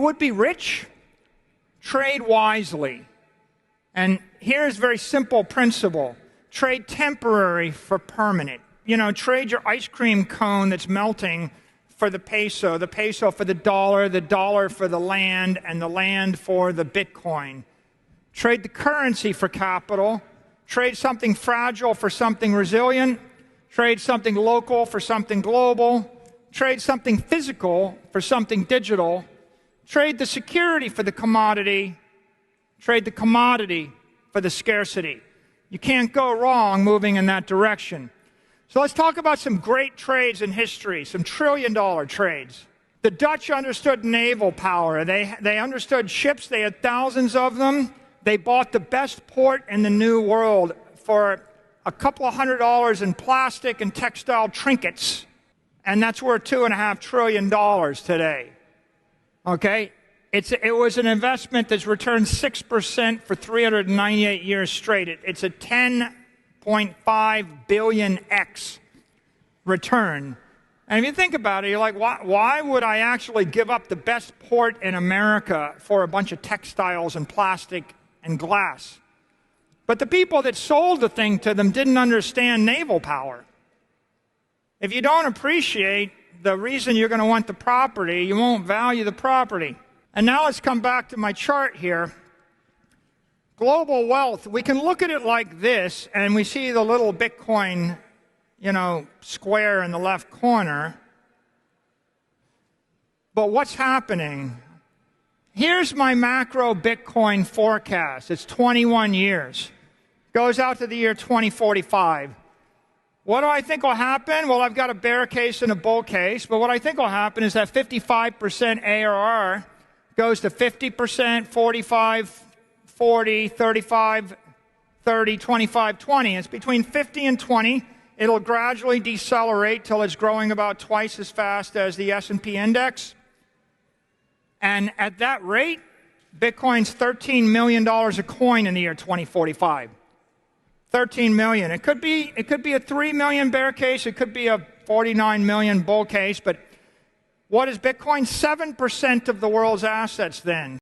would be rich? Trade wisely. And here's a very simple principle. Trade temporary for permanent. Trade your ice cream cone that's melting for the peso for the dollar for the land, and the land for the Bitcoin. Trade the currency for capital. Trade something fragile for something resilient. Trade something local for something global. Trade something physical for something digital. Trade the security for the commodity. Trade the commodity for the scarcity. You can't go wrong moving in that direction. So let's talk about some great trades in history, some trillion-dollar trades. The Dutch understood naval power. They understood ships. They had thousands of them. They bought the best port in the New World for a couple of $100 in plastic and textile trinkets. And that's worth $2.5 trillion today. Okay? It was an investment that's returned 6% for 398 years straight. It's a 10.5 billion X return. And if you think about it, you're like, why would I actually give up the best port in America for a bunch of textiles and plastic and glass? But the people that sold the thing to them didn't understand naval power. If you don't appreciate the reason you're going to want the property, you won't value the property. And now let's come back to my chart here. Global wealth, we can look at it like this, and we see the little Bitcoin, square in the left corner. But what's happening? Here's my macro Bitcoin forecast. It's 21 years. Goes out to the year 2045. What do I think will happen? Well, I've got a bear case and a bull case, but what I think will happen is that 55% ARR goes to 50%, 45, 40, 35, 30, 25, 20. It's between 50 and 20. It'll gradually decelerate till it's growing about twice as fast as the S&P index. And at that rate, Bitcoin's $13 million a coin in the year 2045. 13 million. It could be a 3 million bear case. It could be a 49 million bull case. But what is Bitcoin? 7% of the world's assets then.